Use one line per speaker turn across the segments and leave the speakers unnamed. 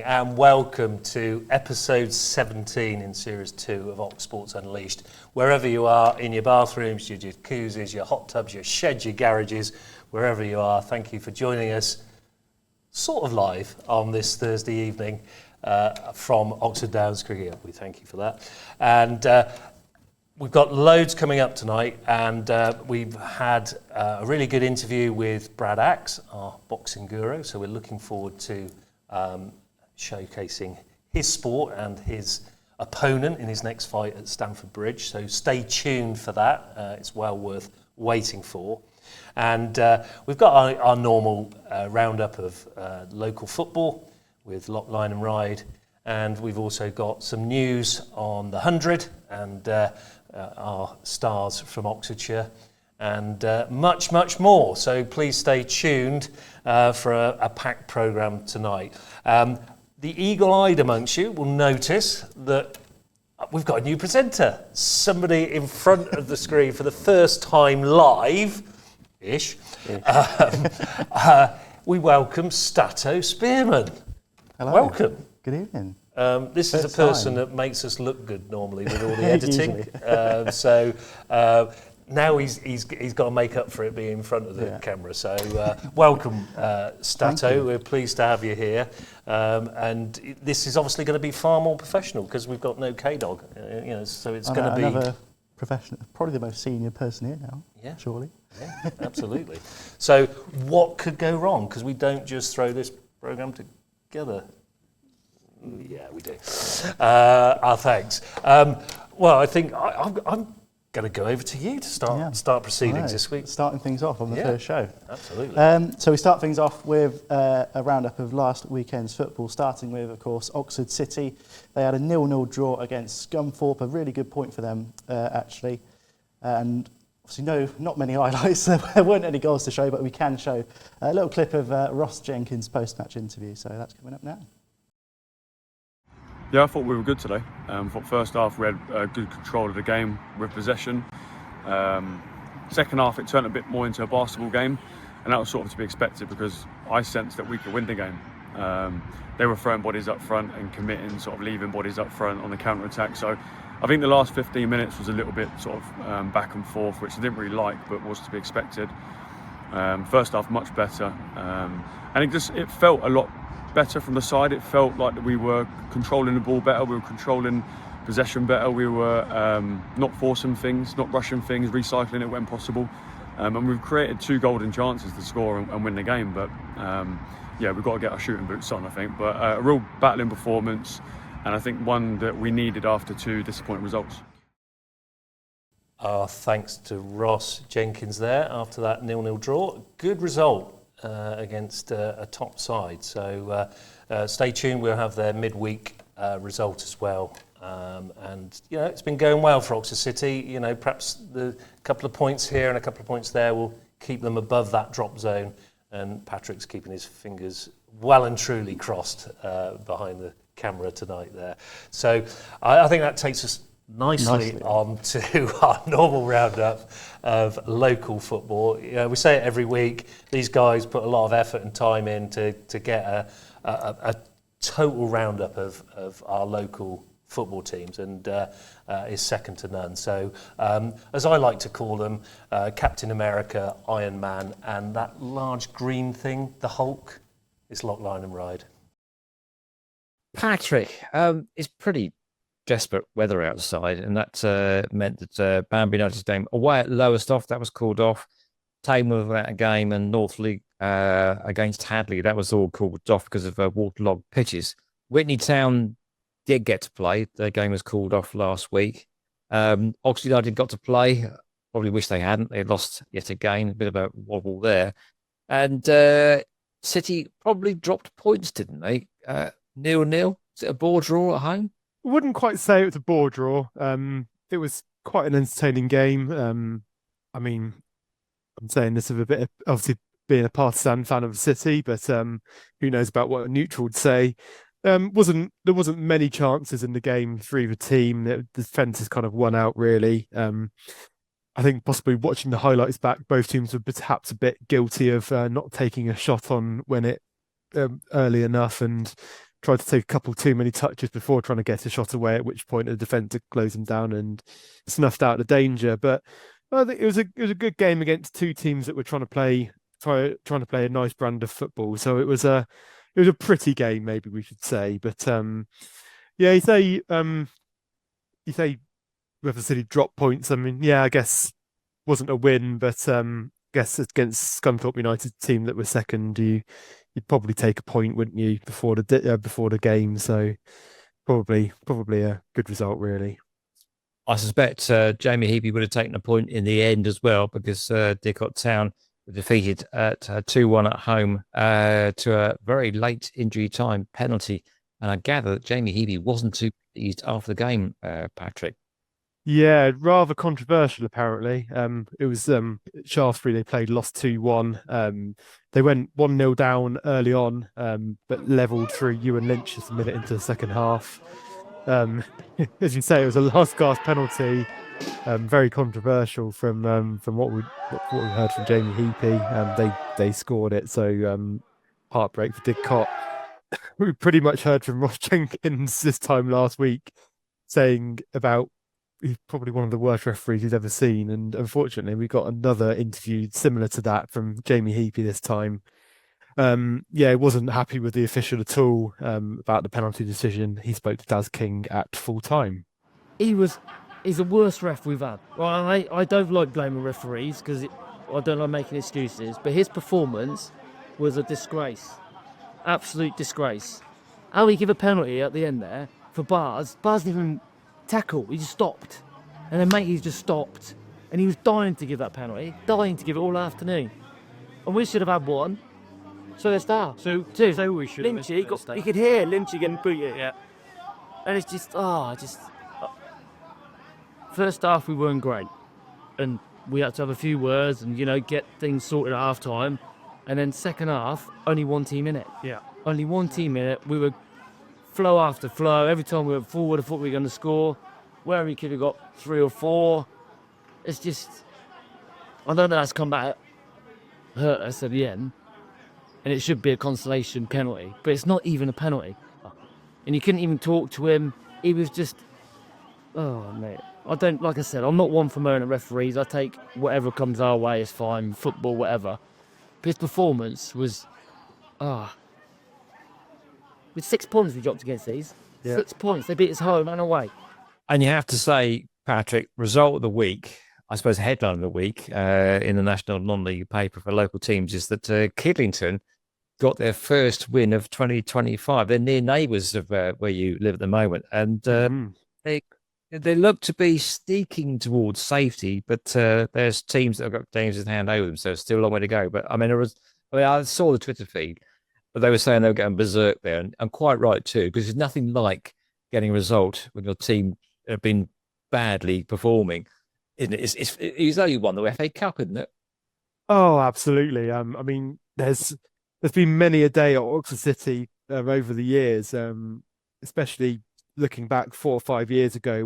and welcome to episode 17 in series 2 of Ox Sports Unleashed. Wherever you are, in your bathrooms, your jacuzzis, your hot tubs, your sheds, your garages, wherever you are, thank you for joining us sort of live on this Thursday evening from Oxford Downs Cricket. We thank you for that. And we've got loads coming up tonight, and we've had a really good interview with Brad Axe, our boxing guru, so we're looking forward to showcasing his sport and his opponent in his next fight at Stamford Bridge, so stay tuned for that. It's well worth waiting for. And we've got our normal roundup of local football with Lock, Lyon and Ryde, and we've also got some news on the 100 and our stars from Oxfordshire, and much, much more. So please stay tuned for a packed programme tonight. The eagle-eyed amongst you will notice that we've got a new presenter, somebody in front of the screen for the first time live-ish. We welcome Stato Spearman.
Hello.
Welcome.
Good evening.
This is a person that makes us look good normally with all the editing. Now he's got to make up for it being in front of the camera. So welcome, Stato. We're pleased to have you here. And this is obviously going to be far more professional because we've got no KDog. So it's going to be
another professional, probably the most senior person here now.
Yeah,
surely.
Yeah, absolutely. So what could go wrong? Because we don't just throw this programme together. Yeah, we do. Thanks. Well, I think I'm going to go over to you to start proceedings this week.
Starting things off on the first show.
Absolutely.
So we start things off with a roundup of last weekend's football, starting with, of course, Oxford City. They had a 0-0 draw against Scunthorpe, a really good point for them, actually. And obviously, not many highlights. There weren't any goals to show, but we can show a little clip of Ross Jenkins' post-match interview. So that's coming up now.
Yeah, I thought we were good today. First half we had good control of the game with possession. Second half it turned a bit more into a basketball game, and that was sort of to be expected because I sensed that we could win the game. They were throwing bodies up front and committing, sort of leaving bodies up front on the counter-attack. So I think the last 15 minutes was a little bit sort of back and forth, which I didn't really like, but was to be expected. First half much better, and it felt a lot better from the side. It felt like we were controlling the ball better, we were controlling possession better, we were not forcing things, not rushing things, recycling it when possible, and we've created 2 golden chances to score and win the game. But we've got to get our shooting boots on, I think. But a real battling performance, and I think one that we needed after 2 disappointing results.
Thanks to Ross Jenkins there after that 0-0 draw. Good result against a top side. So stay tuned, we'll have their midweek result as well. And it's been going well for Oxford City. Perhaps the couple of points here and a couple of points there will keep them above that drop zone, and Patrick's keeping his fingers well and truly crossed behind the camera tonight there. So I think that takes us nicely on to our normal roundup of local football. We say it every week. These guys put a lot of effort and time in to get a total roundup of our local football teams, and is second to none. So as I like to call them, Captain America, Iron Man, and that large green thing, the Hulk, is Lock, Lyon and Ryde.
Patrick, it's pretty desperate weather outside, and that meant that Banbury United's game away at Lowestoft, that was called off. Tamworth without a game, and North League against Hadley, that was all called off because of waterlogged pitches. Whitney Town did get to play. Their game was called off last week. Oxford United got to play. Probably wish they hadn't. They lost yet again. A bit of a wobble there. And City probably dropped points, didn't they? 0-0. Is it a bore draw at home?
I wouldn't quite say it was a bore draw. It was quite an entertaining game. I'm saying this with a bit of, obviously, being a partisan fan of the City, but who knows about what a neutral would say. There wasn't many chances in the game for either team. The defences kind of won out, really. I think possibly watching the highlights back, both teams were perhaps a bit guilty of not taking a shot on when it early enough and tried to take a couple too many touches before trying to get a shot away, at which point the defender closed him down and snuffed out the danger. But I think it was a good game against two teams that were trying to play a nice brand of football. So it was a pretty game, maybe we should say. But yeah, you say River City dropped points. I mean, yeah, I guess wasn't a win, but guess against Scunthorpe United team that was second, you'd probably take a point, wouldn't you, before the game? So probably a good result, really.
I suspect Jamie Heapy would have taken a point in the end as well, because Didcot Town were defeated at 2-1 at home to a very late injury time penalty. And I gather that Jamie Heapy wasn't too pleased after the game, Patrick.
Yeah, rather controversial, apparently. It was Shaftesbury, lost 2-1. They went 1-0 down early on, but levelled through Ewan Lynch just a minute into the second half. As you say, it was a last gasp penalty, very controversial from what we heard from Jamie Heapy. They scored it, so heartbreak for Didcot. We pretty much heard from Ross Jenkins this time last week saying about he's probably one of the worst referees he's ever seen, and unfortunately we got another interview similar to that from Jamie Heapy this time. He wasn't happy with the official at all about the penalty decision. He spoke to Daz King at full time.
He's the worst ref we've had. Well, I don't like blaming referees because I don't like making excuses, but his performance was a disgrace. Absolute disgrace. How he give a penalty at the end there for Bars didn't even tackle, he just stopped. And then Matey just stopped. And he was dying to give that penalty, dying to give it all afternoon. And we should have had one. So there's that.
So we should have.
Lynchy, you could hear Lynchy getting booted.
Yeah.
And it's just, first half we weren't great. And we had to have a few words and, get things sorted at half time. And then second half, only one team in it.
Yeah.
Only one team in it. We were flow after flow. Every time we went forward, I thought we were going to score. Where we could have got 3 or 4. It's just, I don't know, that's come back, hurt us at the end. And it should be a consolation penalty. But it's not even a penalty. And you couldn't even talk to him. He was just, oh, mate. Like I said, I'm not one for moaning at referees. I take whatever comes our way is fine, football, whatever. But his performance was, with 6 points we dropped against these. Yeah. 6 points. They beat us home and away.
And you have to say, Patrick, result of the week, I suppose headline of the week in the national non-league paper for local teams is that Kidlington got their first win of 2025. They're near neighbours of where you live at the moment. And they look to be sneaking towards safety, but there's teams that have got games in hand over them, so it's still a long way to go. But I saw the Twitter feed, but they were saying they were getting berserk there, and I'm quite right too, because there's nothing like getting a result when your team have been badly performing, isn't it? It's only won the FA Cup, isn't it?
Oh, absolutely. There's been many a day at Oxford City over the years, especially looking back 4 or 5 years ago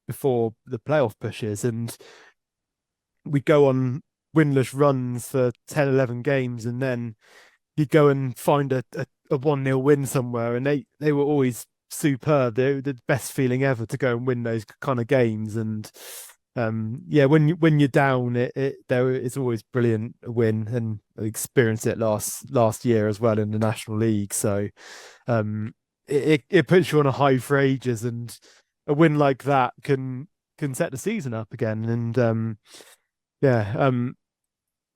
before the playoff pushes, and we go on winless runs for 10, 11 games, and then you go and find a 1-0 win somewhere, and they were always superb. They were the best feeling ever to go and win those kind of games. And when you're down, it's always brilliant to win, and I experienced it last year as well in the National League. So it puts you on a high for ages, and a win like that can set the season up again. And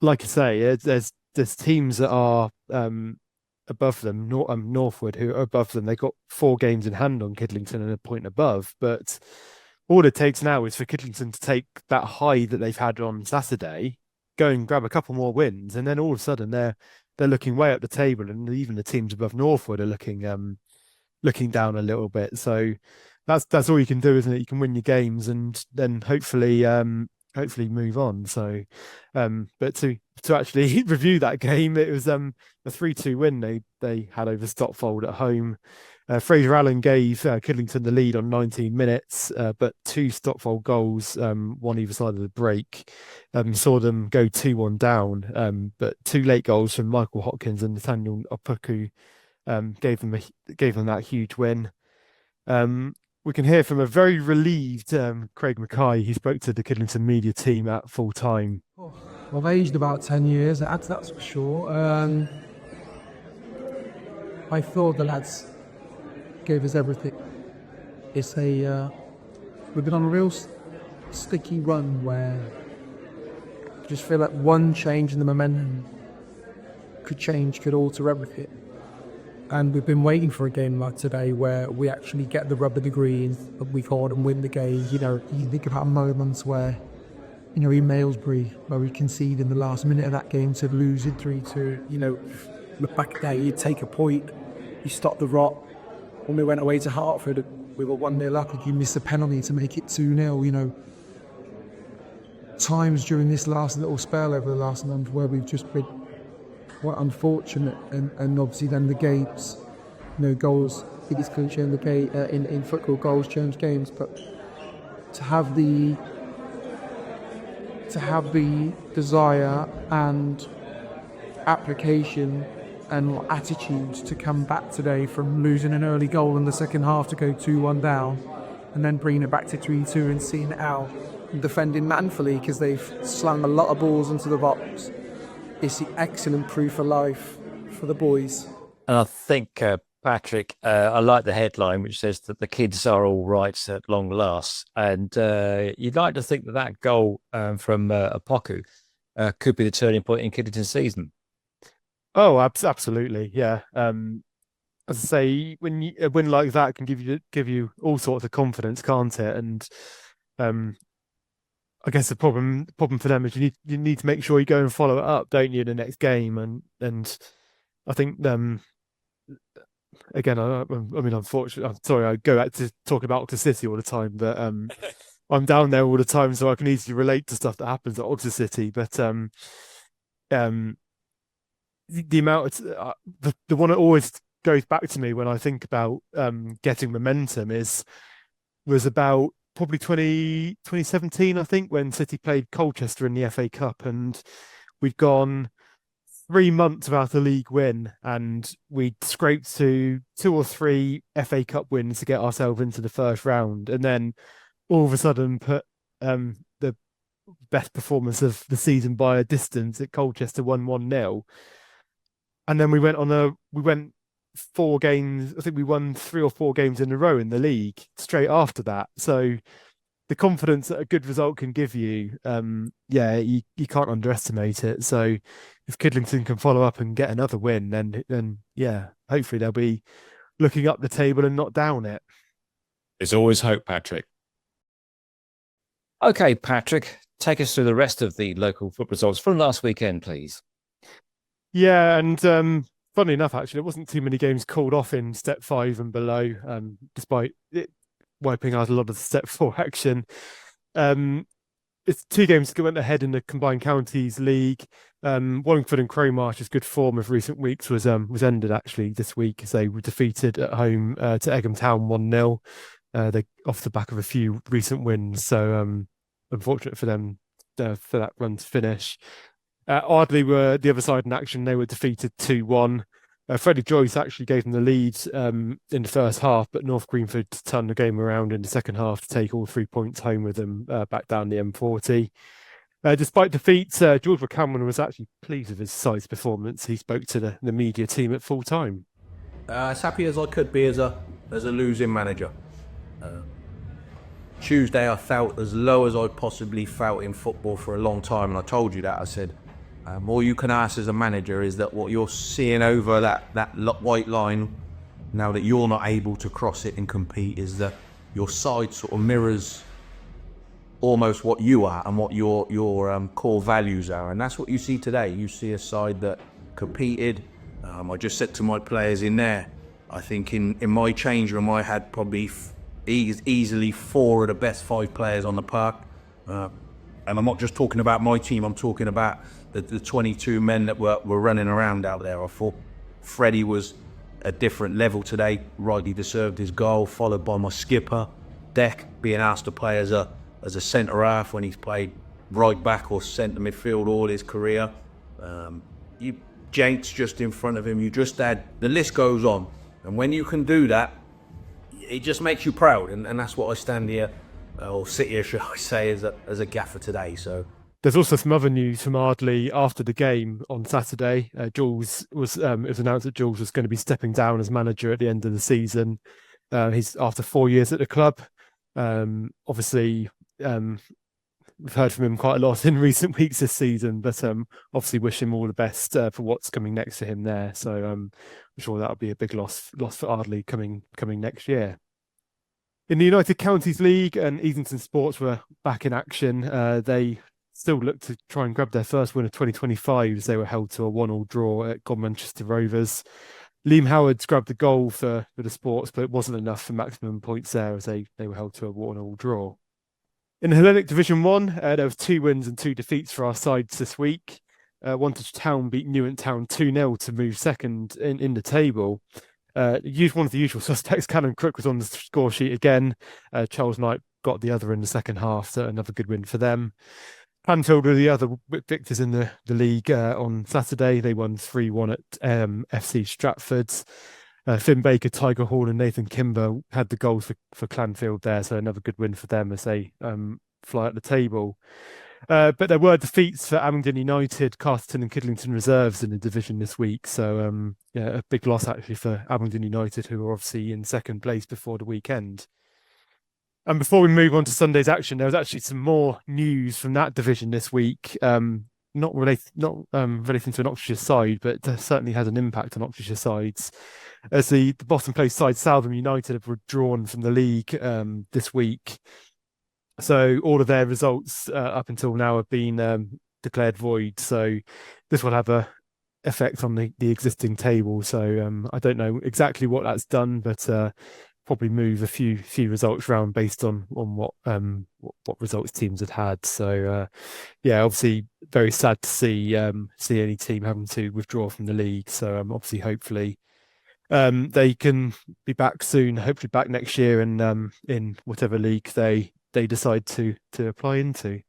like I say, there's teams that are above them, Northwood, who are above them. They got 4 games in hand on Kidlington and a point above. But all it takes now is for Kidlington to take that high that they've had on Saturday, go and grab a couple more wins, and then all of a sudden they're looking way up the table, and even the teams above Northwood are looking down a little bit. So that's all you can do, isn't it? You can win your games and then hopefully move on. So but to actually review that game, it was a 3-2 win they had over Stotfold at home. Fraser Allen gave Kidlington the lead on 19 minutes, but 2 Stotfold goals, one either side of the break, saw them go 2-1 down. But 2 late goals from Michael Hopkins and Nathaniel Opoku gave them that huge win. We can hear from a very relieved Craig Mackay. He spoke to the Kidlington media team at full time.
Well, I've aged about 10 years, that's for sure. I thought the lads gave us everything. We've been on a real sticky run where I just feel like one change in the momentum could alter everything. And we've been waiting for a game like today where we actually get the rub of the green, we call it, and win the game. You think about moments where, in Aylesbury, where we conceded in the last minute of that game to lose it 3-2. Look back there, you take a point, you stop the rot. When we went away to Hertford, we were 1-0 up, you missed a penalty to make it 2-0. Times during this last little spell over the last month where we've just been quite unfortunate, and obviously then the games, goals, biggest cliche in the game in football, goals change games, but to have the desire and application and attitude to come back today from losing an early goal in the second half to go 2-1 down, and then bringing it back to 3-2 and seeing it out and defending manfully because they've slung a lot of balls into the box. It's the excellent proof of life for the boys.
And I think, Patrick, I like the headline, which says that the kids are all right at long last. And you'd like to think that goal from Opoku could be the turning point in Kidlington's season.
Oh, absolutely, yeah. As I say, when a win like that can give you all sorts of confidence, can't it? And I guess the problem for them is you need to make sure you go and follow it up, don't you, in the next game? And I think again, I mean, unfortunately, I'm sorry, I go back to talking about Oxford City all the time, but I'm down there all the time, so I can easily relate to stuff that happens at Oxford City. But the amount of the one that always goes back to me when I think about getting momentum was about probably 2017, I think, when City played Colchester in the FA Cup, and we'd gone 3 months without a league win, and we'd scraped to 2 or 3 FA Cup wins to get ourselves into the first round, and then all of a sudden put the best performance of the season by a distance at Colchester, 1-0. And then we went 4 games. I think we won 3 or 4 games in a row in the league straight after that. So the confidence that a good result can give you, you can't underestimate it. So if Kidlington can follow up and get another win, then hopefully they'll be looking up the table and not down it.
There's always hope, Patrick. Okay, Patrick, take us through the rest of the local football results from last weekend, please.
Yeah, and funnily enough, actually, there wasn't too many games called off in Step 5 and below, despite it wiping out a lot of the Step 4 action. It's 2 games that went ahead in the Combined Counties League. Wallingford and Crowmarsh's good form of recent weeks was ended actually this week as they were defeated at home to Egham Town 1-0. They off the back of a few recent wins, so unfortunate for them for that run to finish. Ardley were the other side in action. They were defeated 2-1. Freddie Joyce actually gave them the lead in the first half, but North Greenford turned the game around in the second half to take all 3 points home with them back down the M40. Despite defeats, George McCameron was actually pleased with his side's performance. He spoke to the media team at full time.
As happy as I could be as a losing manager. Tuesday I felt as low as I possibly felt in football for a long time, and I told you that. I said, all you can ask as a manager is that what you're seeing over that white line, now that you're not able to cross it and compete, is that your side sort of mirrors almost what you are and what your core values are, and that's what you see today. You see a side that competed. I just said to my players in there, I think in my change room I had probably easily 4 of the best 5 players on the park, and I'm not just talking about my team, I'm talking about the 22 men that were running around out there. I thought Freddie was a different level today, rightly deserved his goal, followed by my skipper Deck being asked to play as a centre half when he's played right back or centre midfield all his career. Jenks just in front of him. You just had, the list goes on. And when you can do that, it just makes you proud. And that's what I stand here, or sit here, should I say, as a gaffer today. So
there's also some other news from Ardley after the game on Saturday. It was announced that Jules was going to be stepping down as manager at the end of the season. He's after 4 years at the club. Obviously, we've heard from him quite a lot in recent weeks this season, but obviously wish him all the best for what's coming next to him there. So I'm sure that'll be a big loss for Ardley coming next year. In the United Counties League, and Easington Sports were back in action. They still look to try and grab their first win of 2025 as they were held to a 1-1 draw at Godmanchester Rovers. Liam Howard's grabbed the goal for the Sports, but it wasn't enough for maximum points there as they were held to a 1-1 draw. In Hellenic Division 1, there was 2 wins and 2 defeats for our sides this week. Wantage Town beat Newent Town 2-0 to move second in the table. One of the usual suspects, Cannon Crook, was on the score sheet again. Charles Knight got the other in the second half, so another good win for them. Panfield were the other victors in the league on Saturday. They won 3-1 at FC Stratford. Finn Baker, Tiger Horn and Nathan Kimber had the goals for Clanfield there, so another good win for them as they fly up the table. But there were defeats for Abingdon United, Casterton and Kidlington Reserves in the division this week. So a big loss actually for Abingdon United, who were obviously in second place before the weekend. And before we move on to Sunday's action, there was actually some more news from that division this week. Not relating to an Oxfordshire side, but certainly has an impact on Oxfordshire sides. As the bottom place side, Southam United, have withdrawn from the league this week. So all of their results up until now have been declared void. So this will have a effect on the existing table. So I don't know exactly what that's done, but probably move a few results around based on what results teams had. So obviously very sad to see any team having to withdraw from the league. So obviously hopefully they can be back soon, hopefully back next year and in whatever league they decide to apply into.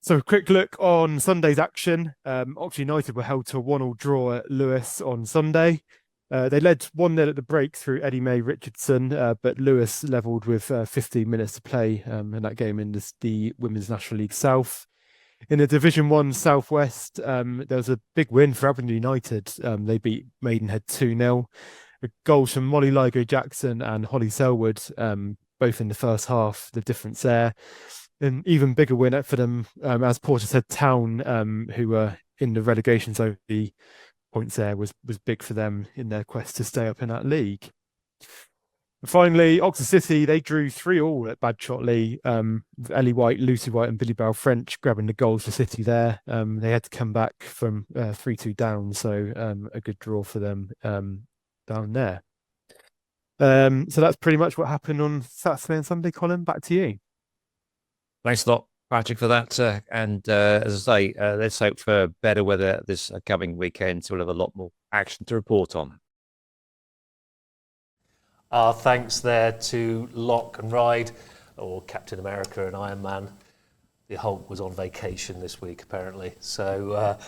So a quick look on Sunday's action. Oxford United were held to a 1-1 draw at Lewis on Sunday. They led 1-0 at the break through Eddie May Richardson, but Lewis levelled with 15 minutes to play in that game in the Women's National League South. In the Division 1 Southwest, there was a big win for Abingdon United. They beat Maidenhead 2-0. Goals from Molly Ligo-Jackson and Holly Selwood, both in the first half, the difference there. An even bigger win for them as Portishead Town, who were in the relegation zone. The points there was big for them in their quest to stay up in that league. And finally, Oxford City, they drew 3-3 at Badshot-Lee. Ellie White, Lucy White and Billy Bell French grabbing the goals for City there. They had to come back from 3-2 down, so a good draw for them down there. So that's pretty much what happened on Saturday and Sunday. Colin, back to you.
Thanks a lot, Patrick, for that. And as I say, let's hope for better weather this coming weekend, so we'll have a lot more action to report on.
Thanks there to Lock and Ryde, or Captain America and Iron Man. The Hulk was on vacation this week, apparently. So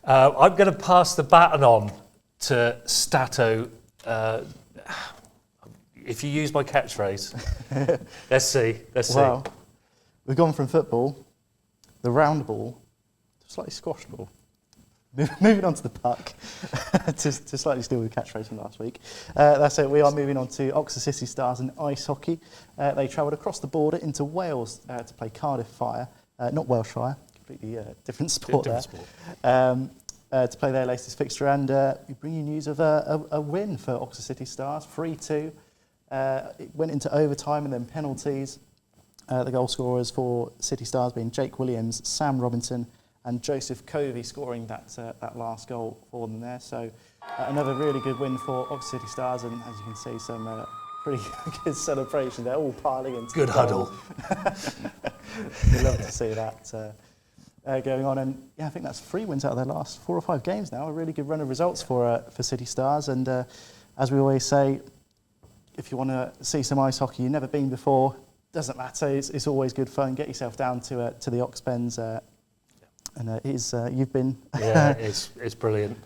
I'm going to pass the baton on to Stato. If you use my catchphrase, let's see.
Well, we've gone from football, the round ball, to slightly squash ball. Moving on to the puck, to slightly steal the catchphrase from last week. That's it. We are moving on to Oxford City Stars in ice hockey. They travelled across the border into Wales to play Cardiff Fire, not Welshire, completely different sport there. To play their latest fixture, and we bring you news of a win for Oxford City Stars, 3-2. It went into overtime and then penalties. The goal scorers for City Stars being Jake Williams, Sam Robinson and Joseph Covey scoring that last goal for them there. So another really good win for Oxford City Stars, and as you can see, some pretty good celebration. They're all piling into
good huddle.
We love to see that going on, and I think that's 3 wins out of their last 4 or 5 games now. A really good run of results for City Stars, and as we always say, if you want to see some ice hockey you've never been before, doesn't matter. It's always good fun. Get yourself down to the Oxpens And you've been...
Yeah, it's brilliant.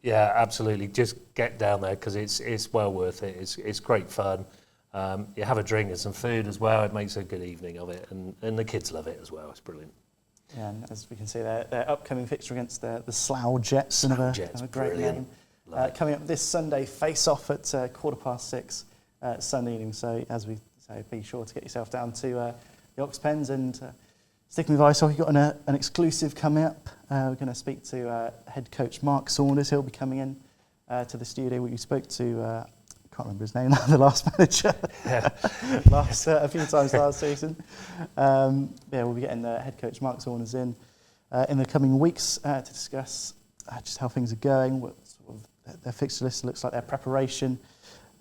Yeah, absolutely. Just get down there because it's well worth it. It's great fun. You have a drink and some food as well. It makes a good evening of it, and the kids love it as well. It's brilliant.
Yeah, and as we can see, their upcoming fixture against the Slough Jets, another great name. Coming up this Sunday, face-off at 6:15 Sunday evening. So, as we say, be sure to get yourself down to the Ox Pens. And sticking with ice hockey, we've got an exclusive coming up. We're going to speak to head coach Mark Saunders. He'll be coming in to the studio. We spoke to... can't remember his name now, the last manager, a few times last season. We'll be getting head coach Mark Saunders in the coming weeks to discuss just how things are going, what sort of their fixture list looks like, their preparation,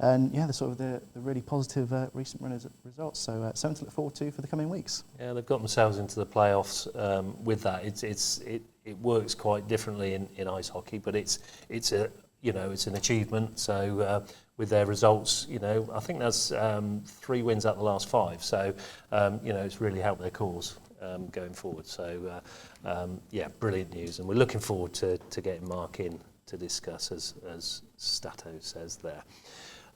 and the really positive recent run of results. So something to look forward to for the coming weeks. Yeah, they've got themselves into the playoffs with that. It works quite differently in ice hockey, but it's an achievement. So. With their results, I think that's 3 wins out of the last 5. So, it's really helped their cause going forward. So, brilliant news. And we're looking forward to getting Mark in to discuss, as Stato says there.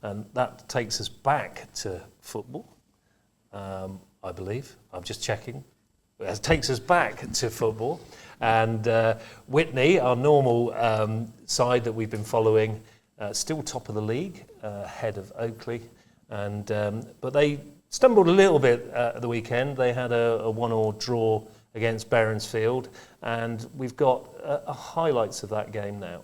And that takes us back to football, I believe. I'm just checking. It takes us back to football. And Witney, our normal side that we've been following, still top of the league, ahead of Oakley, and but they stumbled a little bit at the weekend. They had a 1-1 draw against Berensfield, and we've got highlights of that game now.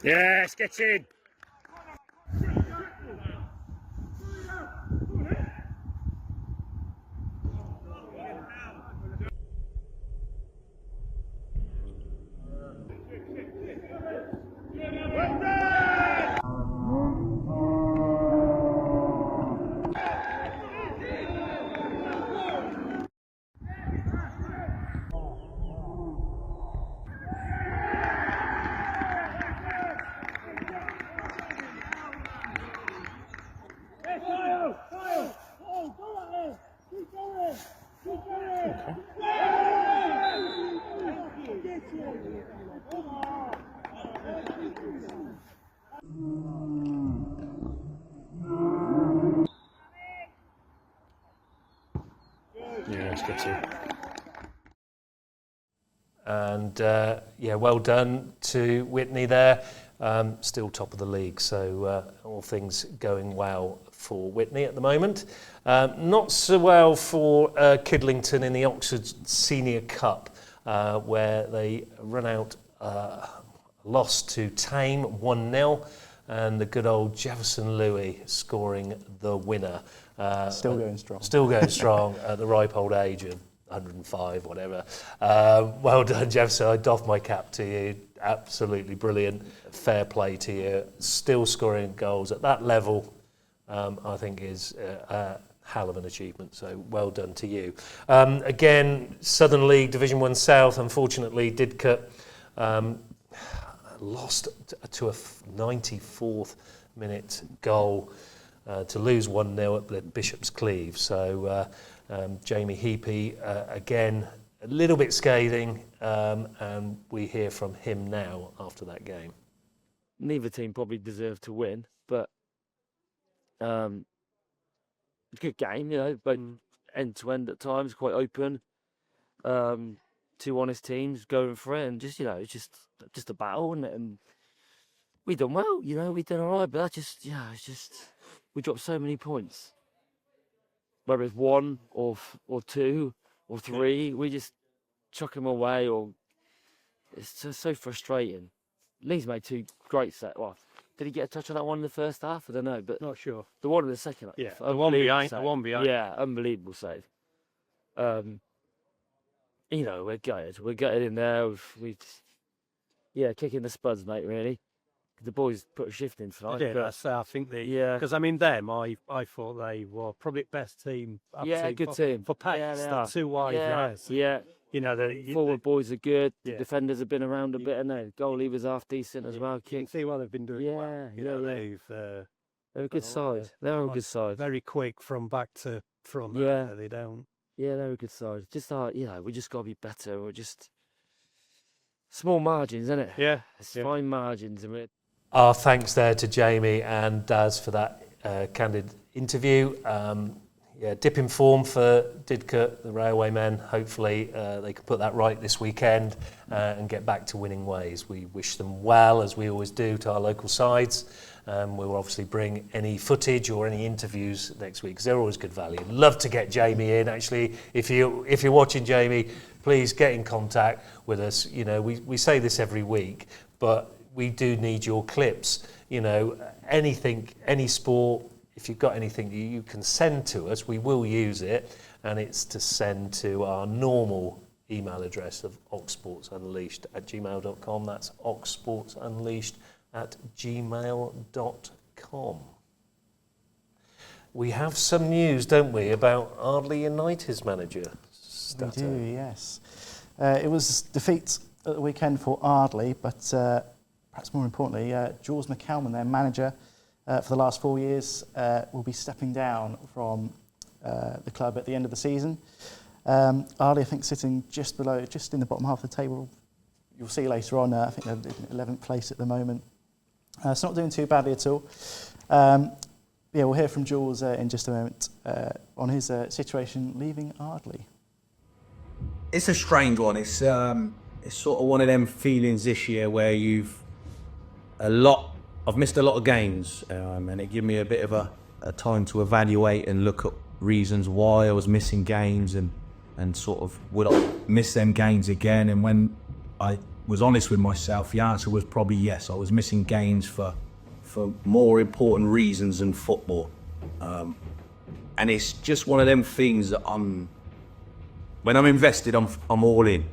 Yes, get in. Yeah, it's good too. And well done to Witney there. Still top of the league, so all things going well for Witney at the moment. Not so well for Kidlington in the Oxford Senior Cup, where they run out, lost to Tame 1-0, and the good old Jefferson Louis scoring the winner. Still going strong.
Still going strong at the ripe old age of 105, whatever. Well done, Jefferson. I doff my cap to you. Absolutely brilliant. Fair play to you. Still scoring goals at that level, I think is a hell of an achievement. So well done to you. Again, Southern League Division 1 South, unfortunately, Didcot lost to a 94th minute goal to lose 1-0 at Bishop's Cleeve. So Jamie Heapy, again, a little bit scathing, and we hear from him now after that game.
Neither team probably deserved to win, but good game, both end to end at times, quite open. Two honest teams going for it, and just it's just a battle, isn't it? And we done well, we done all right, but it's just we dropped so many points. Whether it's one or two or three, we just chuck them away, or it's just so frustrating. Lee's made two great sets. Well, did he get a touch on that one in the first half? I don't know, but
not sure.
The one in the second,
yeah, the one behind.
Yeah, unbelievable save. We're gutted in there. Kicking the spuds, mate. Really, the boys put a shift in tonight.
I think because I thought they were probably the best team.
Good team
for Pats. Two wide guys.
Yeah.
The
forward boys are good. The defenders have been around a bit, and the goalie was half decent as well.
You can see what they've been doing.
They're a good side. They're a good side.
Very quick from back to front. They don't.
Yeah, they're a good side. Just we just got to be better. We're just small margins, isn't it?
Yeah,
it's fine margins, and
Our thanks there to Jamie and Daz for that candid interview. Dip in form for Didcot, the Railwaymen. Hopefully they can put that right this weekend and get back to winning ways. We wish them well, as we always do, to our local sides. We'll obviously bring any footage or any interviews next week, because they're always good value. Love to get Jamie in. Actually, if you're watching, Jamie, please get in contact with us. We say this every week, but we do need your clips. Anything, any sport. If you've got anything you can send to us, we will use it, and it's to send to our normal email address of oxsportsunleashed@gmail.com. That's oxsportsunleashed@gmail.com. We have some news, don't we, about Ardley United's manager, Stato?
We do, yes. It was defeat at the weekend for Ardley, but perhaps more importantly, Jules McCalman, their manager, for the last 4 years, will be stepping down from the club at the end of the season. Ardley, I think, sitting just in the bottom half of the table. You'll see later on, I think they're in 11th place at the moment. It's not doing too badly at all. We'll hear from Jules in just a moment on his situation leaving Ardley.
It's a strange one. It's sort of one of them feelings this year where I've missed a lot of games, and it gave me a bit of a time to evaluate and look at reasons why I was missing games and sort of would I miss them games again. And when I was honest with myself, the answer was probably yes. I was missing games for more important reasons than football. And it's just one of them things that when I'm invested, I'm all in.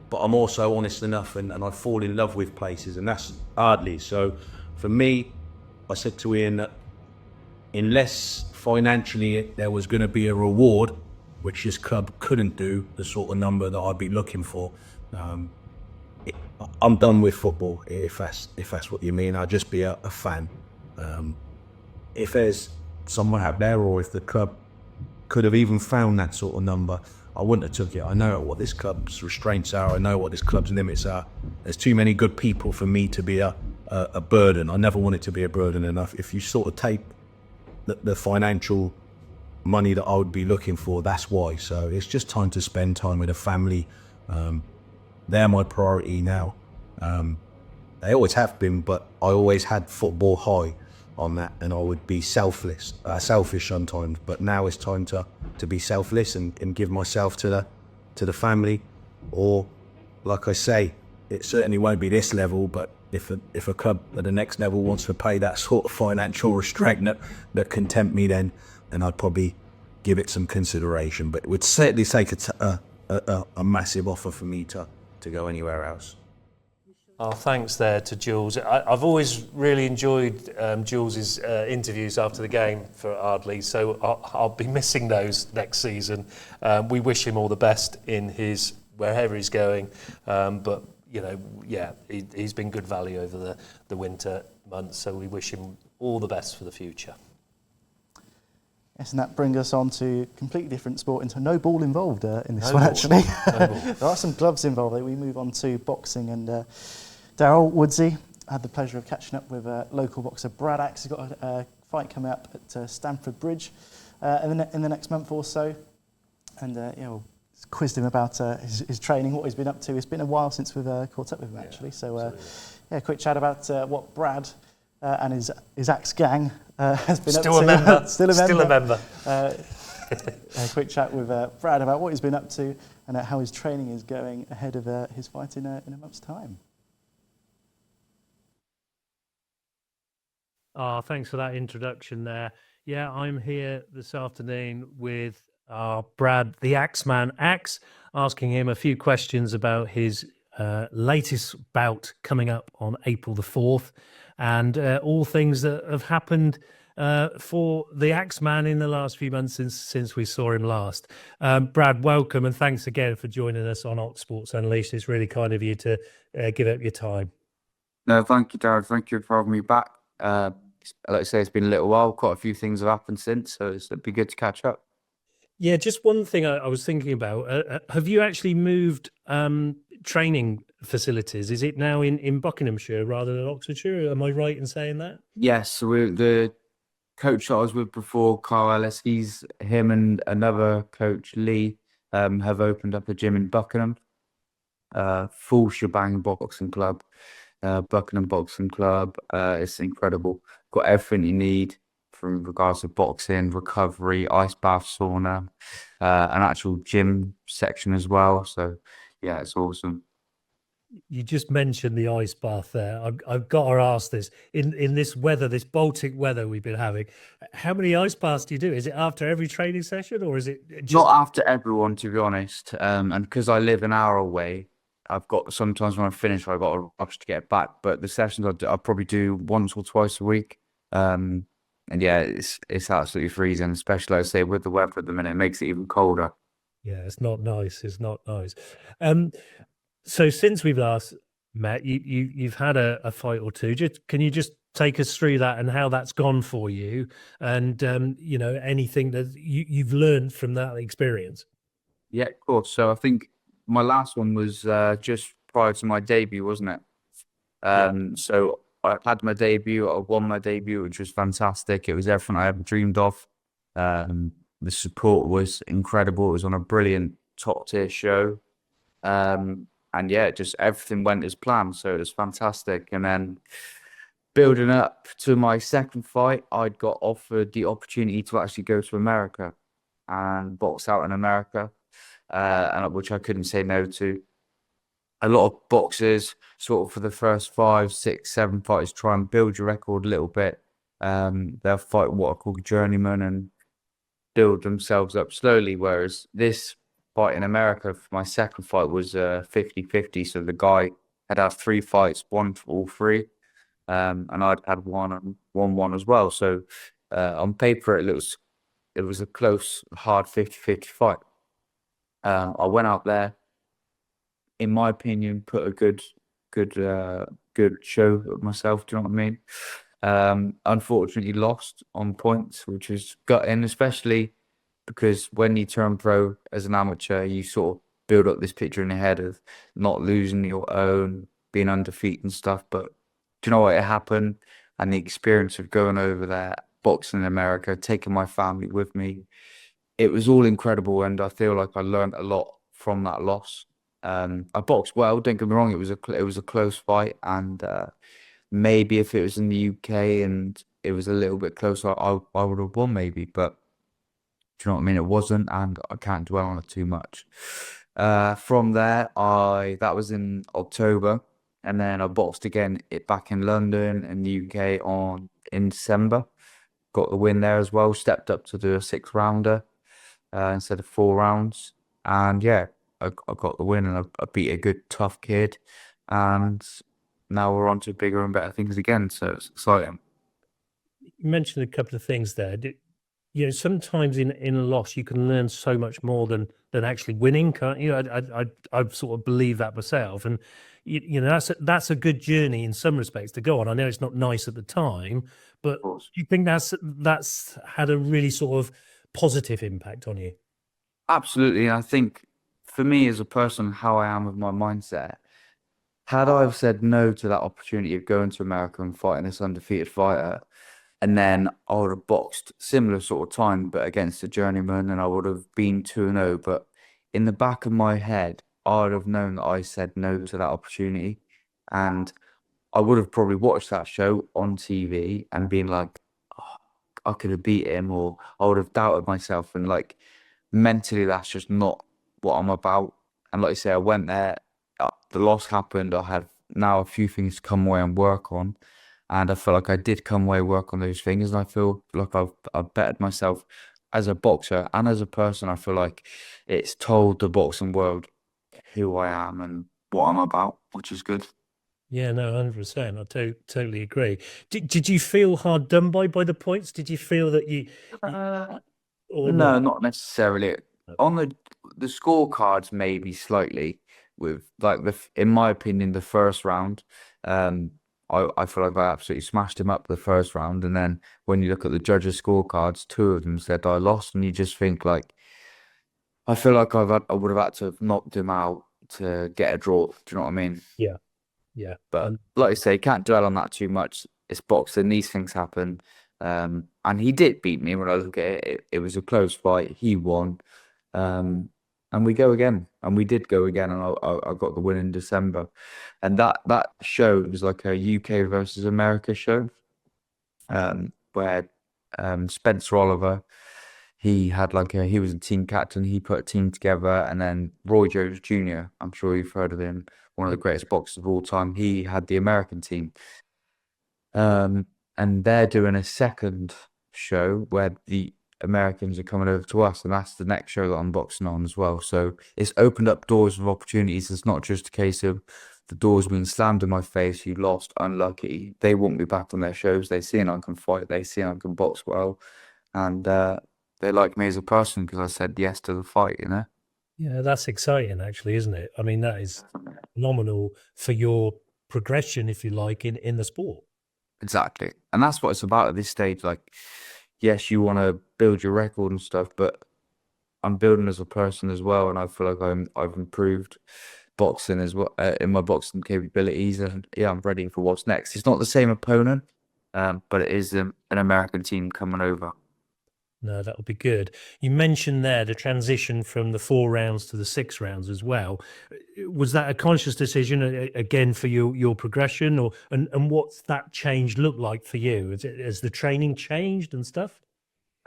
But I'm also honest enough, and I fall in love with places, and that's Ardley. So for me, I said to Ian that unless financially there was going to be a reward, which this club couldn't do, the sort of number that I'd be looking for, I'm done with football, if that's what you mean. I'd just be a fan. If there's someone out there, or if the club could have even found that sort of number, I wouldn't have took it. I know what this club's restraints are. I know what this club's limits are. There's too many good people for me to be a burden. I never wanted to be a burden enough. If you sort of take the financial money that I would be looking for, that's why. So it's just time to spend time with a family. They're my priority now. They always have been, but I always had football high on that, and I would be selfish sometimes. But now it's time to be selfless and give myself to the family. Or, like I say, it certainly won't be this level. But if a club at the next level wants to pay that sort of financial restraint that can tempt me, then I'd probably give it some consideration. But it would certainly take a massive offer for me to go anywhere else.
Our thanks there to Jules. I've always really enjoyed Jules's interviews after the game for Ardley, so I'll be missing those next season. We wish him all the best in his wherever he's going, but he's been good value over the winter months, so we wish him all the best for the future.
Yes, and that brings us on to completely different sport, into no ball involved in this
No
one,
ball.
actually.
No ball.
There are some gloves involved. We move on to boxing, and Darryl Woodsy, I had the pleasure of catching up with local boxer Brad Axe. He's got a fight coming up at Stamford Bridge in the next month or so. And we'll quizzed him about his training, what he's been up to. It's been a while since we've caught up with him, actually. So, quick chat about what Brad and his Axe gang has been
Still
up
a
to.
member.
Still a member.
member.
A quick chat with Brad about what he's been up to and how his training is going ahead of his fight in a month's time.
Thanks for that introduction there. Yeah, I'm here this afternoon with Brad, the Axeman Axe, asking him a few questions about his latest bout coming up on April the 4th and all things that have happened for the Axeman in the last few months since we saw him last. Brad, welcome, and thanks again for joining us on Ox Sports Unleashed. It's really kind of you to give up your time.
No, thank you, Darryl. Thank you for having me back. Like I say, it's been a little while. Quite a few things have happened since, so it'd be good to catch up.
Yeah, just one thing I was thinking about. Have you actually moved training facilities? Is it now in Buckinghamshire rather than Oxfordshire? Am I right in saying that?
Yes, so the coach that I was with before, Carl Ellis, him and another coach, Lee, have opened up a gym in Buckingham. Full shebang boxing club, Buckingham Boxing Club. It's incredible. Got everything you need from regards to boxing, recovery, ice bath, sauna, an actual gym section as well. So yeah, it's awesome.
You just mentioned the ice bath there. I've got to ask this. In this weather, this Baltic weather we've been having, how many ice baths do you do? Is it after every training session, or is it just...
Not after everyone, to be honest. And because I live an hour away, I've got sometimes when I finish, I've got to rush to get back. But the sessions I probably do once or twice a week. And yeah, it's absolutely freezing, especially, like I say, with the weather at the minute, it makes it even colder.
Yeah, it's not nice. It's not nice. So since we've last met, you've had a fight or two. Can you just take us through that and how that's gone for you, and anything that you've learned from that experience?
Yeah, of course. So I think my last one was just prior to my debut, wasn't it? So I had my debut. I won my debut, which was fantastic. It was everything I ever dreamed of. The support was incredible. It was on a brilliant top tier show. And yeah, just everything went as planned. So it was fantastic. And then building up to my second fight, I'd got offered the opportunity to actually go to America and box out in America, and which I couldn't say no to. A lot of boxers, sort of for the first 5, 6, 7 fights, try and build your record a little bit. They'll fight what are called journeymen and build themselves up slowly. Whereas this fight in America, for my second fight, was 50-50. So the guy had 3 fights, won for all 3. And I'd had one and won one as well. So on paper, it was a close, hard 50-50 fight. I went out there, in my opinion, put a good show of myself. Do you know what I mean? Unfortunately, lost on points, which is gutting, especially because when you turn pro as an amateur, you sort of build up this picture in your head of not losing your own, being undefeated and stuff. But do you know what? It happened, and the experience of going over there, boxing in America, taking my family with me, it was all incredible, and I feel like I learned a lot from that loss. I boxed well. Don't get me wrong; it was a close fight, and maybe if it was in the UK and it was a little bit closer, I would have won maybe. But do you know what I mean? It wasn't, and I can't dwell on it too much. From there, that was in October, and then I boxed again back in London and the UK in December. Got the win there as well. Stepped up to do a 6-rounder instead of 4 rounds, and yeah, I got the win, and I beat a good tough kid, and now we're on to bigger and better things again. So it's exciting.
You mentioned a couple of things there. sometimes in a loss you can learn so much more than actually winning, can't you? I sort of believe that myself, and that's a good journey in some respects to go on. I know it's not nice at the time, but do you think that's had a really sort of positive impact on you?
Absolutely. I think for me as a person, how I am with my mindset, had I have said no to that opportunity of going to America and fighting this undefeated fighter, and then I would have boxed similar sort of time, but against a journeyman, and I would have been 2-0. But in the back of my head, I would have known that I said no to that opportunity. And I would have probably watched that show on TV and been like, oh, I could have beat him, or I would have doubted myself. And like mentally, that's just not what I'm about. And like I say, I went there, the loss happened. I had now a few things to come away and work on. And I feel like I did come away work on those things. And I feel like I've bettered myself as a boxer and as a person. I feel like it's told the boxing world who I am and what I'm about, which is good.
Yeah, no, 100%. I totally agree. Did you feel hard done by the points? Did you feel that or
No, not necessarily. On the scorecards, maybe slightly. With like in my opinion, the first round, I feel like I absolutely smashed him up the first round, and then when you look at the judges' scorecards, 2 of them said I lost, and you just think like, I feel like I would have had to have knocked him out to get a draw. Do you know what I mean?
Yeah, yeah.
But like I say, can't dwell on that too much. It's boxing; these things happen. And he did beat me when I look at it. It was a close fight. He won. And we go again, and we did go again, and I got the win in December, and that show was like a UK versus America show, where Spencer Oliver, he was a team captain, he put a team together, and then Roy Jones Jr., I'm sure you've heard of him, one of the greatest boxers of all time, he had the American team, and they're doing a second show where the Americans are coming over to us, and that's the next show that I'm boxing on as well. So it's opened up doors of opportunities. It's not just a case of the doors being slammed in my face, you lost, unlucky. They want me back on their shows. They see I can fight, they see I can box well, and they like me as a person because I said yes to the fight,
Yeah, that's exciting actually, isn't it? I mean, that is phenomenal for your progression, if you like, in the sport.
Exactly. And that's what it's about at this stage. Like, yes, you want to build your record and stuff, but I'm building as a person as well, and I feel like I've improved boxing as well in my boxing capabilities, and yeah, I'm ready for what's next. It's not the same opponent, but it is an American team coming over.
No, that would be good. You mentioned there the transition from the 4 rounds to the 6 rounds as well. Was that a conscious decision again for your progression, or and what's that change look like for you? Has the training changed and stuff?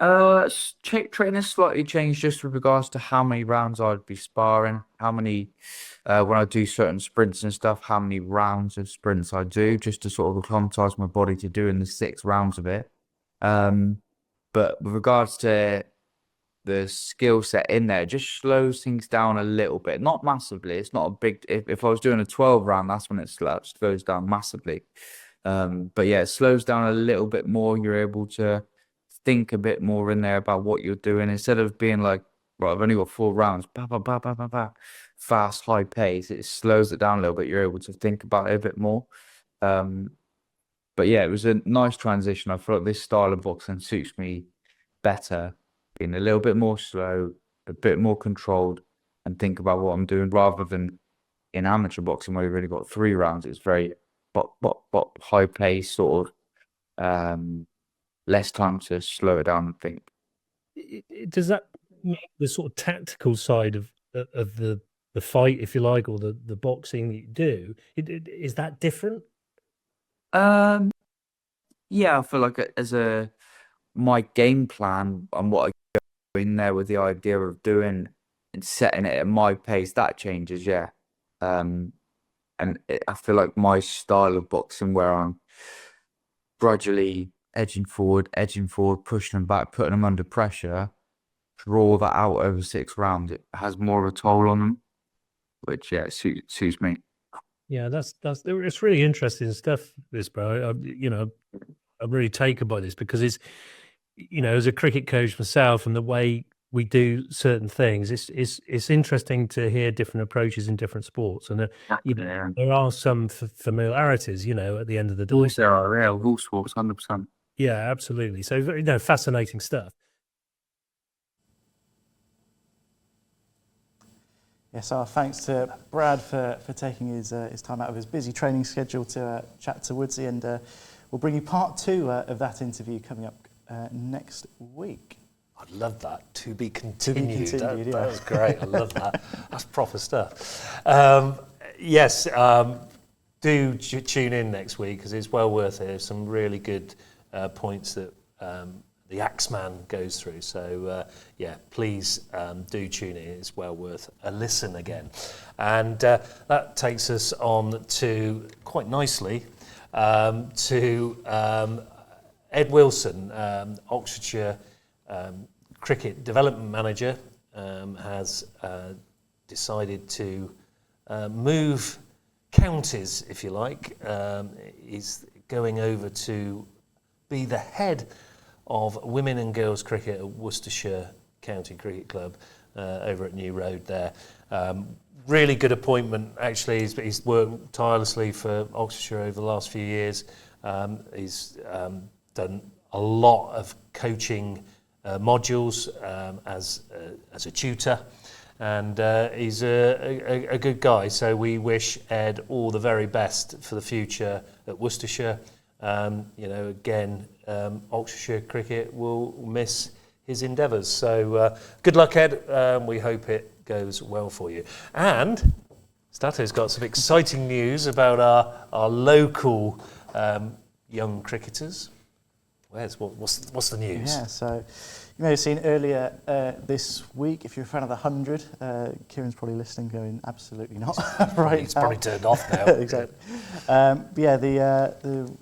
Training slightly changed just with regards to how many rounds I'd be sparring, how many when I do certain sprints and stuff, how many rounds of sprints I do, just to sort of acclimatize my body to doing the 6 rounds of it. But with regards to the skill set in there, it just slows things down a little bit. Not massively. It's not a big... If I was doing a 12 round, that's when it slows down massively. But yeah, it slows down a little bit more. You're able to think a bit more in there about what you're doing. Instead of being like, right, I've only got 4 rounds, fast, high pace, it slows it down a little bit. You're able to think about it a bit more. But yeah, it was a nice transition. I feel like this style of boxing suits me better, being a little bit more slow, a bit more controlled, and think about what I'm doing, rather than in amateur boxing where you've really got 3 rounds. It's very high pace, sort of less time to slow it down and think.
Does that make the sort of tactical side of the fight, if you like, or the boxing that you do, is that different?
Yeah, I feel like my game plan and what I go in there with the idea of doing and setting it at my pace, that changes, yeah. I feel like my style of boxing, where I'm gradually edging forward, pushing them back, putting them under pressure, draw that out over 6 rounds, it has more of a toll on them, which yeah, suits me.
Yeah, it's really interesting stuff, this, bro. I'm really taken by this because
you know, as a cricket coach myself, and the way we do certain things, it's interesting to hear different approaches in different sports, and you know, there are some familiarities, you know, at the end of the day.
Of course there are, yeah, all sports, 100%.
Yeah, absolutely. So, you know, fascinating stuff.
Yes, our thanks to Brad for taking his time out of his busy training schedule to chat to Woodsy, and we'll bring you part 2 of that interview coming up next week.
I love that. To be continued.
That
was great. I love that. That's proper stuff. Yes, do tune in next week because it's well worth it. There's some really good points that the Axeman goes through. So, yeah, please do tune in. It's well worth a listen again. And that takes us on to, quite nicely, to Ed Wilson, Oxfordshire cricket development manager, has decided to move counties, if you like. He's going over to be the head of women and girls cricket at Worcestershire County Cricket Club over at New Road there. Really good appointment, actually. He's worked tirelessly for Oxfordshire over the last few years. He's done a lot of coaching modules as a tutor, and he's a good guy. So we wish Ed all the very best for the future at Worcestershire. You know, again, Oxfordshire cricket will miss his endeavours. So good luck, Ed. We hope it goes well for you. And Stato's got some exciting news about our local young cricketers. What's the news?
Yeah, so you may have seen earlier this week, if you're a fan of the 100, Kieren's probably listening going, absolutely not. Right,
He's probably turned off now.
Exactly. But yeah, the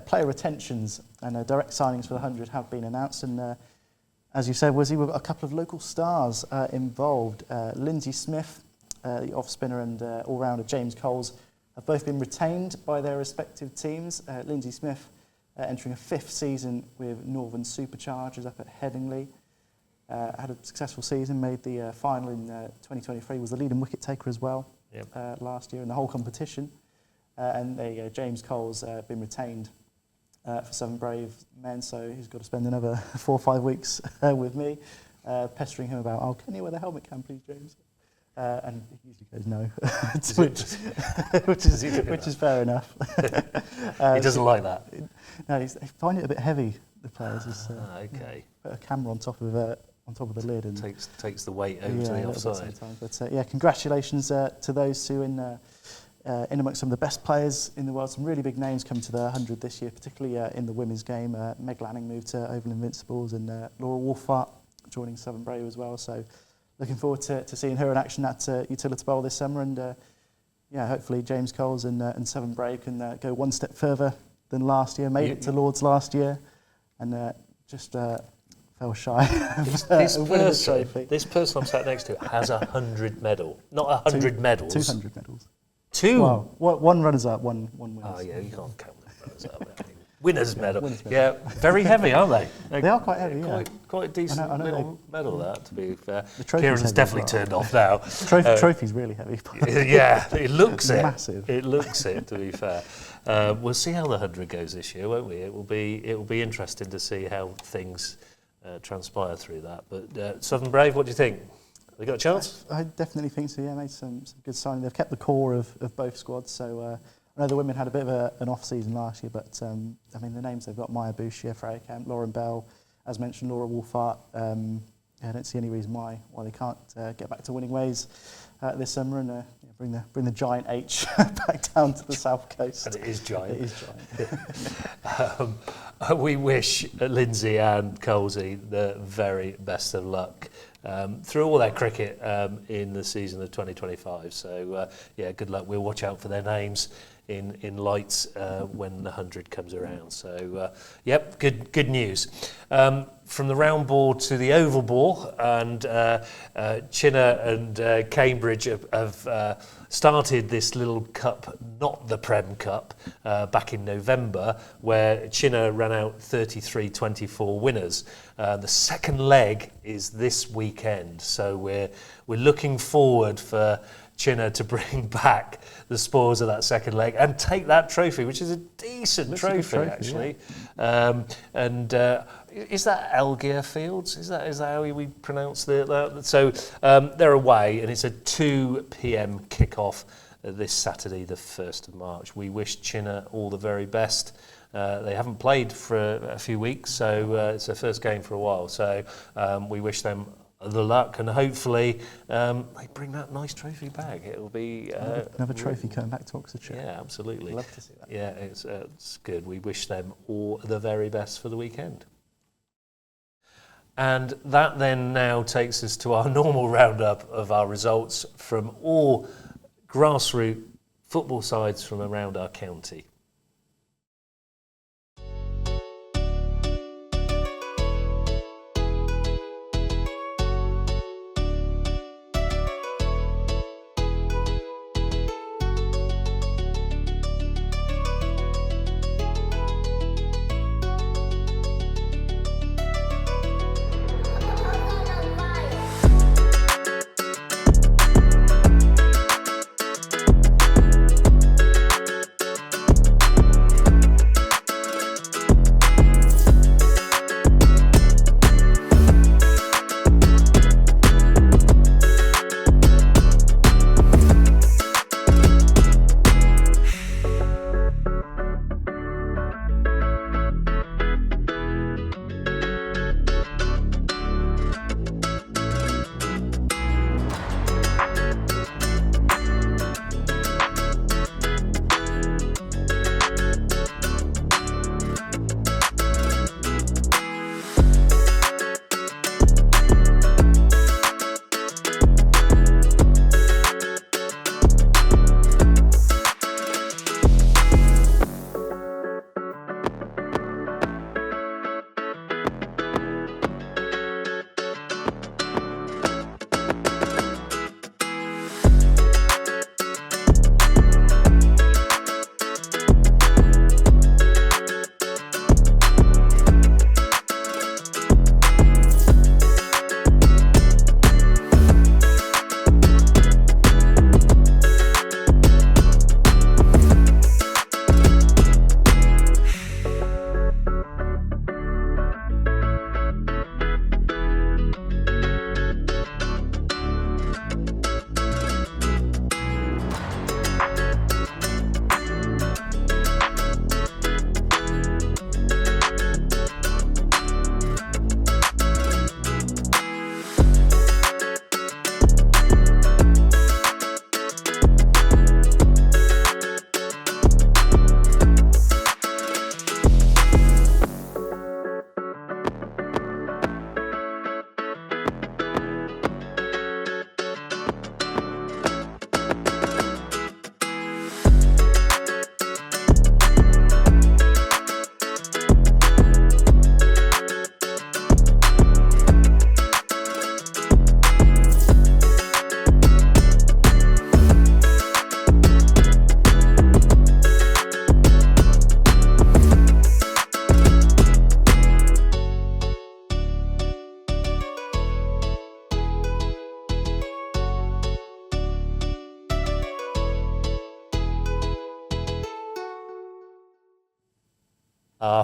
player retentions and direct signings for the 100 have been announced, and as you said, Woodsy, we've got a couple of local stars involved. Lindsay Smith, the off-spinner, and all-rounder James Coles have both been retained by their respective teams. Lindsay Smith entering a 5th season with Northern Superchargers up at Headingley. Had a successful season, made the final in 2023, was the leading wicket taker as well last year in the whole competition. And there you go, James Cole's been retained for Southern Brave men, so he's got to spend another 4 or 5 weeks with me, pestering him about, can you wear the helmet cam, please, James? And he usually goes no, which is fair enough.
He doesn't like that.
No, they find it a bit heavy. The players
okay.
Put a camera on top of the lid and
takes the weight over to the offside.
But yeah, congratulations to those two in amongst some of the best players in the world. Some really big names coming to the 100 this year, particularly in the women's game. Meg Lanning moved to Oval Invincibles, and Laura Wolfart joining Southern Brave as well. So looking forward to seeing her in action at Utility Bowl this summer, and yeah, hopefully James Coles and Southern Brave can go one step further than last year. Made it to Lords last year, and just fell shy.
This person I'm sat next to has 100 medal, not 100 medals.
200 medals.
Two.
Well, one runners up, one winners.
Oh yeah, you can't count the runners up. Winners medal. Yeah, very heavy, aren't they?
They are quite heavy, yeah.
Quite a decent little medal, that, to be fair.
Kieren's
definitely turned off now.
Trophy's really heavy.
Yeah, it looks it.
Massive.
It looks it, to be fair. We'll see how the 100 goes this year, won't we? It will be interesting to see how things transpire through that. But Southern Brave, what do you think? They got a chance?
I definitely think so, yeah. Made some good signing. They've kept the core of both squads, so... I know the women had a bit of an off-season last year, but I mean, the names they've got, Maya Bouchier, Freya Kemp, Lauren Bell, as mentioned, Laura Wolfart. I don't see any reason why they can't get back to winning ways this summer and bring the giant H back down to the south coast.
And it is giant.
It is giant.
We wish Lindsay and Colsey the very best of luck through all their cricket in the season of 2025. So, yeah, good luck. We'll watch out for their names in lights when the 100 comes around. So, yep, good news. From the round ball to the oval ball, and Chinner and Cambridge have started this little cup, not the Prem Cup, back in November, where Chinner ran out 33-24 winners. The second leg is this weekend, so we're looking forward for Chinner to bring back the spoils of that second leg and take that trophy, which is a decent trophy actually. Yeah. Is that Elgir Fields? Is that how we pronounce that? So they're away, and it's a 2 p.m. kickoff this Saturday, the 1st of March. We wish Chinner all the very best. They haven't played for a few weeks, so it's their first game for a while. So we wish them the luck, and hopefully they bring that nice trophy back. It'll be
another trophy coming back to Oxfordshire.
Yeah, absolutely.
Love to see that.
Yeah, it's good. We wish them all the very best for the weekend. And that then now takes us to our normal roundup of our results from all grassroots football sides from around our county.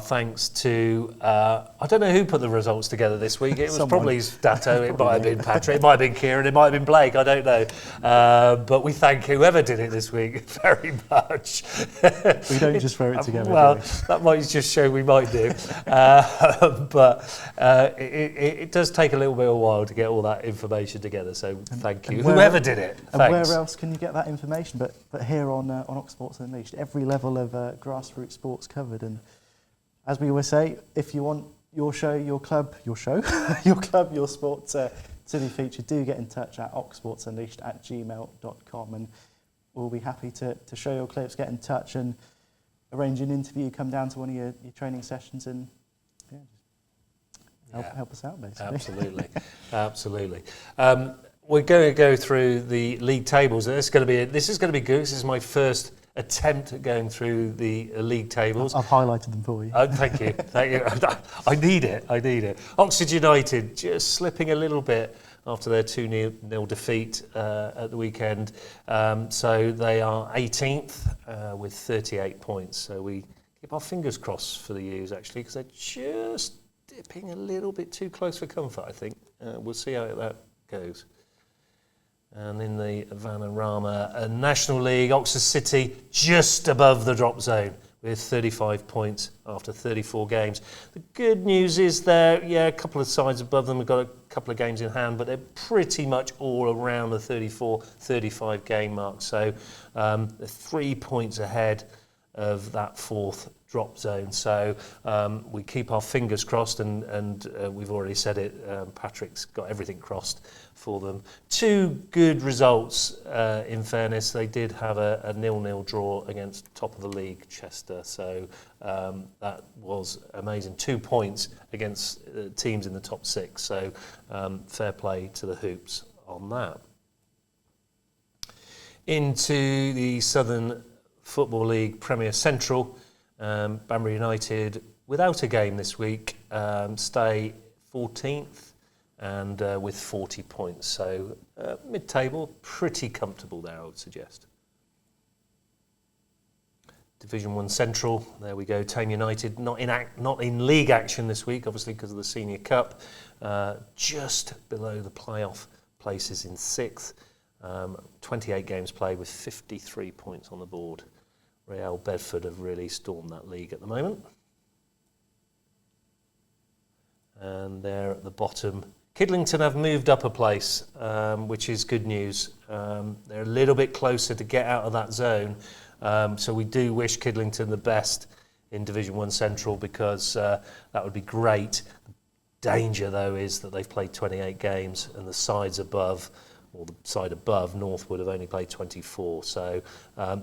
Thanks to, I don't know who put the results together this week. It was probably Stato, it might have been Patrick, it might have been Kieren, it might have been Blake, I don't know. But we thank whoever did it this week very much.
We don't just throw it together.
Well, that might just show we might do. But it does take a little bit of a while to get all that information together, so thank you. Whoever did it,
and
thanks.
where else can you get that information but here on Oxsports Unleashed? Every level of grassroots sports covered. And as we always say, if you want your show, your club, your sport to be featured, do get in touch at oxsportsunleashed@gmail.com. And we'll be happy to show your clips, get in touch and arrange an interview, come down to one of your training sessions and help us out, basically.
Absolutely. We're going to go through the league tables. This is going to be good. This is my first attempt at going through the league tables.
I've highlighted them for you.
Oh, thank you. I need it. Oxford United just slipping a little bit after their 2-0 defeat at the weekend. So they are 18th with 38 points. So we keep our fingers crossed for the U's, actually, because they're just dipping a little bit too close for comfort, I think. We'll see how that goes. And in the Vanarama National League, Oxford City just above the drop zone with 35 points after 34 games. The good news is there, a couple of sides above them have got a couple of games in hand, but they're pretty much all around the 34, 35 game mark. So they're 3 points ahead of that fourth drop zone. So we keep our fingers crossed, and we've already said it, Patrick's got everything crossed for them. 2 good results, in fairness. They did have a 0-0 draw against top of the league, Chester. So that was amazing. 2 points against teams in the top 6. So fair play to the Hoops on that. Into the Southern Football League Premier Central, Banbury United, without a game this week, stay 14th and with 40 points. So mid-table, pretty comfortable there, I would suggest. Division 1 Central, there we go. Tame United, not in league action this week, obviously because of the Senior Cup, just below the playoff places in 6th. 28 games played with 53 points on the board. Real Bedford have really stormed that league at the moment. And they're at the bottom. Kidlington have moved up a place, which is good news. They're a little bit closer to get out of that zone. So we do wish Kidlington the best in Division 1 Central, because that would be great. The danger, though, is that they've played 28 games and the sides above, or the side above, Northwood, have only played 24. So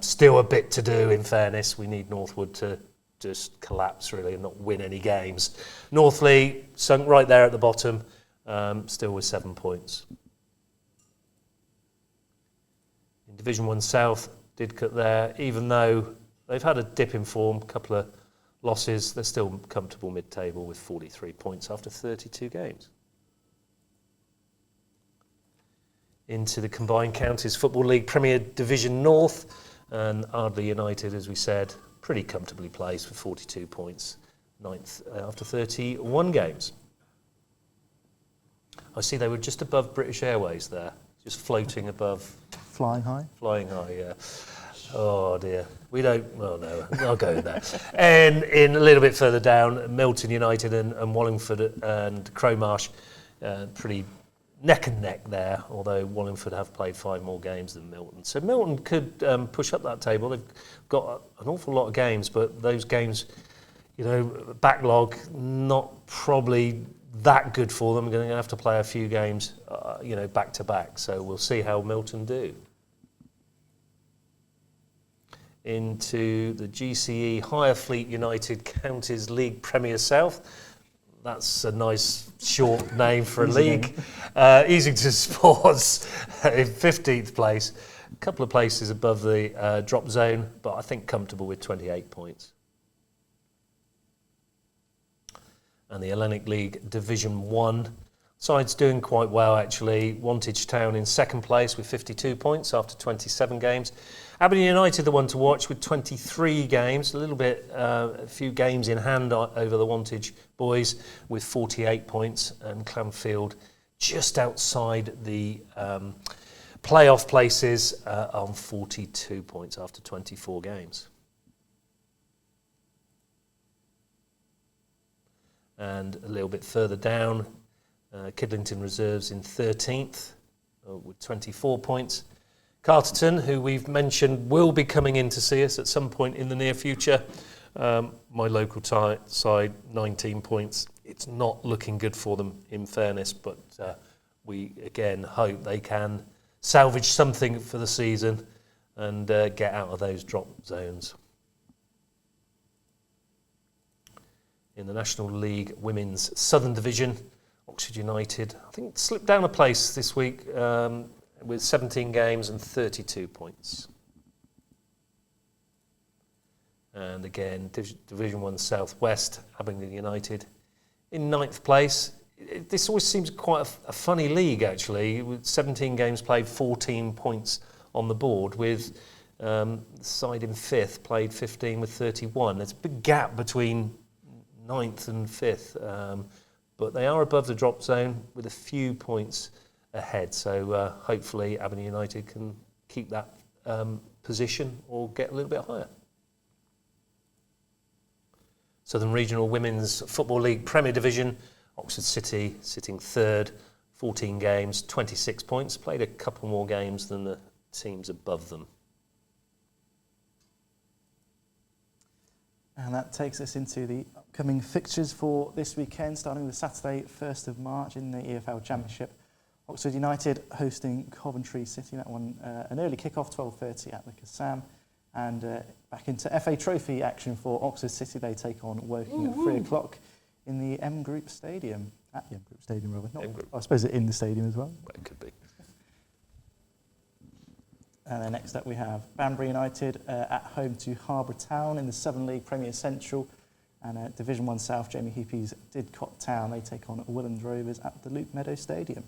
still a bit to do, in fairness. We need Northwood to just collapse, really, and not win any games. Northley sunk right there at the bottom, still with 7 points. In Division 1 South, did cut there. Even though they've had a dip in form, a couple of losses, they're still comfortable mid-table with 43 points after 32 games. Into the Combined Counties Football League Premier Division North, and Ardley United, as we said, pretty comfortably placed with 42 points, 9th after 31 games. I see they were just above British Airways there, just floating above.
Flying high? Flying
high, yeah. Oh dear. We don't, well no, I'll go with that. And in a little bit further down, Milton United and Wallingford and Crowmarsh, pretty neck and neck there, although Wallingford have played 5 more games than Milton. So Milton could push up that table. They've got an awful lot of games, but those games, backlog, not probably that good for them. They're going to have to play a few games, back to back. So we'll see how Milton do. Into the GCE Higher Fleet United Counties League Premier South. That's a nice short name for a league. Easington Sports in 15th place. A couple of places above the drop zone, but I think comfortable with 28 points. And the Hellenic League Division 1. Side's doing quite well, actually. Wantage Town in 2nd place with 52 points after 27 games. Aberdeen United, the one to watch, with 23 games, a few games in hand over the Wantage boys with 48 points, and Clanfield just outside the playoff places on 42 points after 24 games. And a little bit further down, Kidlington Reserves in 13th with 24 points. Carterton, who we've mentioned will be coming in to see us at some point in the near future. My local side, 19 points. It's not looking good for them, in fairness, but we again hope they can salvage something for the season. and get out of those drop zones. In the National League Women's Southern Division, Oxford United, I think, slipped down a place this week with 17 games and 32 points. And again, Division 1 South West, Abingdon United in 9th place. This always seems quite a funny league, actually, with 17 games played, 14 points on the board, with the side in 5th played 15 with 31. There's a big gap between 9th and 5th, but they are above the drop zone with a few points ahead. So hopefully Abingdon United can keep that position or get a little bit higher. Southern Regional Women's Football League Premier Division, Oxford City sitting 3rd, 14 games, 26 points, played a couple more games than the teams above them.
And that takes us into the upcoming fixtures for this weekend, starting with Saturday, 1st of March in the EFL Championship. Oxford United hosting Coventry City. That one, an early kick-off, 12:30 at the Kassam. And back into FA Trophy action for Oxford City. They take on Woking at 3 o'clock in the M Group Stadium. At the M Group Stadium, rather. Not, I suppose it's in the stadium as well.
It could be.
And then next up we have Banbury United at home to Harbour Town in the Southern League Premier Central. And Division 1 South, Jamie Heapy's Didcot Town. They take on Willand Rovers at the Luke Meadow Stadium.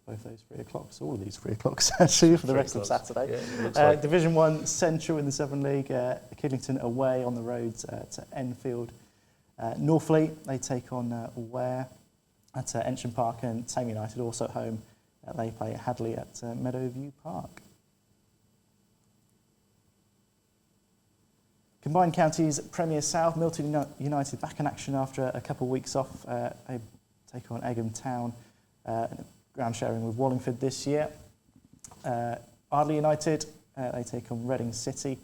Both those 3 o'clocks, all of these 3 o'clocks actually for the rest of Saturday.
Yeah, like.
Division 1 Central in the Southern League, Kidlington away on the road to Enfield. Northfleet, they take on Ware at Ensham Park, and Tame United also at home. They play Hadley at Meadowview Park. Combined Counties Premier South, Milton United back in action after a couple of weeks off. They take on Egham Town, ground sharing with Wallingford this year. Ardley United, they take on Reading City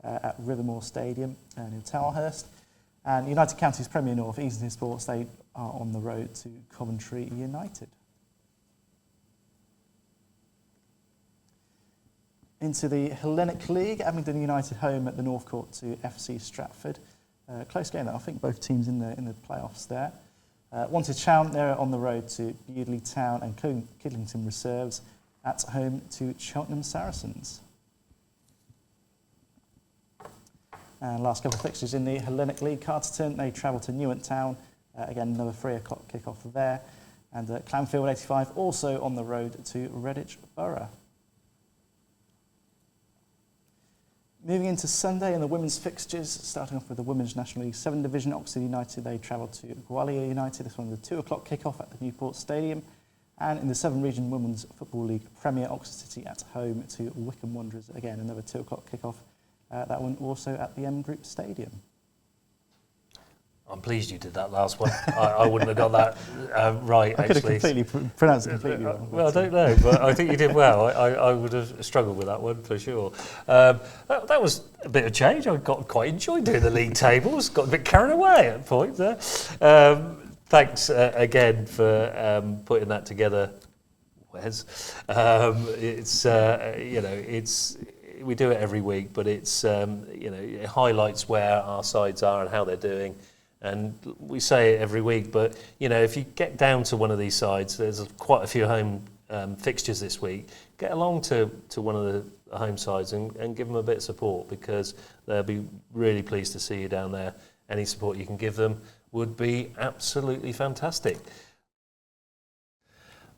at Rivermore Stadium in Towerhurst. And United Counties Premier North, Easington Sports, they are on the road to Coventry United. Into the Hellenic League, Abingdon United home at the North Court to FC Stratford. Close game, I think both teams in the playoffs there. Wantage Town, they're on the road to Bewdley Town, and Kidlington Reserves at home to Cheltenham Saracens. And last couple of fixtures in the Hellenic League, Carterton, they travel to Newent Town. Again, another 3 o'clock kick-off there. And Clanfield 85 also on the road to Redditch Borough. Moving into Sunday and the women's fixtures, starting off with the Women's National League 7 Division, Oxford United, they travel to Gwalior United. This one is a 2 o'clock kick-off at the Newport Stadium. And in the Southern Region Women's Football League Premier, Oxford City at home to Wycombe Wanderers. Again, another 2 o'clock kick-off. That one also at the M Group Stadium.
I'm pleased you did that last one. I wouldn't have got that right,
I could have completely pronounced it completely wrong.
Well, I don't know, but I think you did well. I would have struggled with that one for sure. That was a bit of change. I quite enjoyed doing the league tables. Got a bit carried away at points there. Thanks again for putting that together, Wes. We do it every week, but it's it highlights where our sides are and how they're doing. And we say it every week, but if you get down to one of these sides, there's quite a few home fixtures this week. Get along to one of the home sides and give them a bit of support, because they'll be really pleased to see you down there. Any support you can give them would be absolutely fantastic.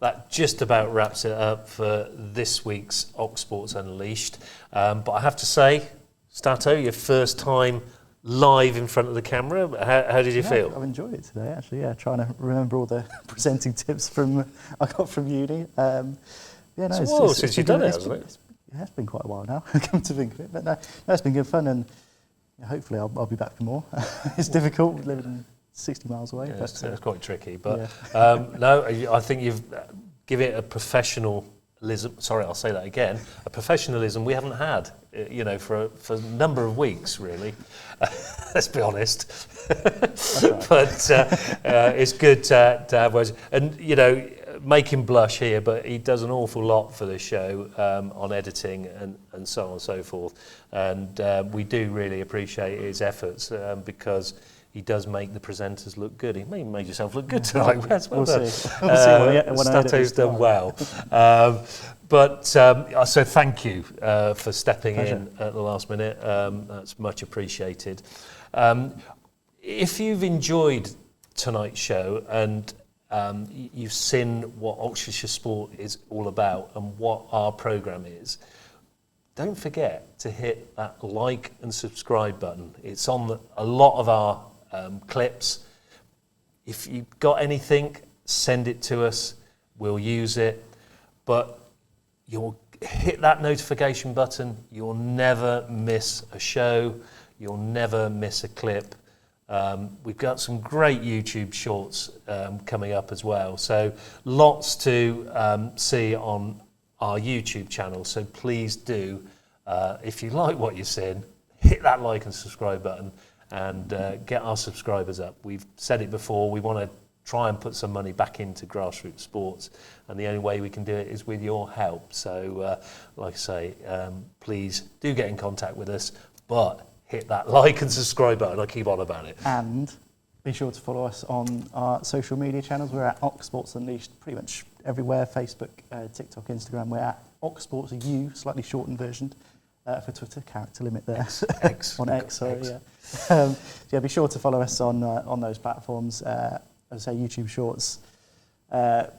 That just about wraps it up for this week's Ox Sports Unleashed. But I have to say, Stato, your first time live in front of the camera. How did you feel?
I've enjoyed it today, actually. Yeah, trying to remember all the presenting tips I got from uni.
It's a while since you've done it, hasn't it?
It's been quite a while now, come to think of it. But no, it's been good fun, and hopefully I'll be back for more. It's difficult living 60 miles away.
Yeah,
but
it's quite tricky. But no, I think you've given it a professionalism. Sorry, I'll say that again. A professionalism we haven't had, for a number of weeks, really. Let's be honest. Right. But it's good to have words. And, make him blush here, but he does an awful lot for the show on editing and so on and so forth. And we do really appreciate his efforts because he does make the presenters look good. He may make yourself look good tonight, Wes. Well done.
We'll see. We'll see.
Stato's done well. So thank you for stepping in at the last minute. That's much appreciated. If you've enjoyed tonight's show and you've seen what Oxfordshire Sport is all about and what our programme is, don't forget to hit that like and subscribe button. It's on a lot of our clips. If you've got anything, send it to us. We'll use it. But you'll hit that notification button. You'll never miss a show. You'll never miss a clip. We've got some great YouTube shorts coming up as well. So lots to see on our YouTube channel. So please do, if you like what you're seeing, hit that like and subscribe button and get our subscribers up. We've said it before, we want to try and put some money back into grassroots sports, and the only way we can do it is with your help. So like I say, please do get in contact with us, but hit that like and subscribe button. I keep on about it.
And be sure to follow us on our social media channels. We're at Ox Sports Unleashed pretty much everywhere. Facebook, TikTok, Instagram. We're at Ox Sports U, slightly shortened version for Twitter. Character limit there.
X.
On X, sorry,
X.
yeah. Yeah, be sure to follow us on those platforms. As I say, YouTube Shorts go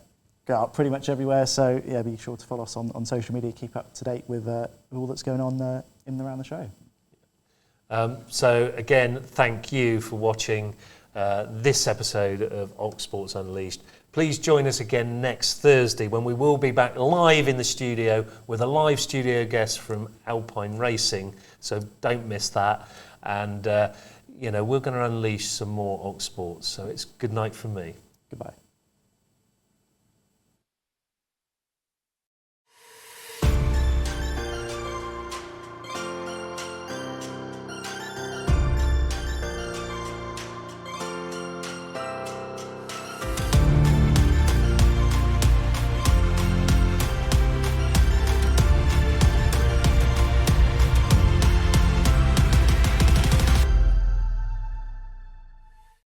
out pretty much everywhere. So yeah, be sure to follow us on social media. Keep up to date with all that's going on in and around the show.
So again, thank you for watching this episode of Ox Sports Unleashed. Please join us again next Thursday when we will be back live in the studio with a live studio guest from Alpine Racing. So don't miss that. And, we're going to unleash some more Ox Sports. So it's good night from me.
Goodbye.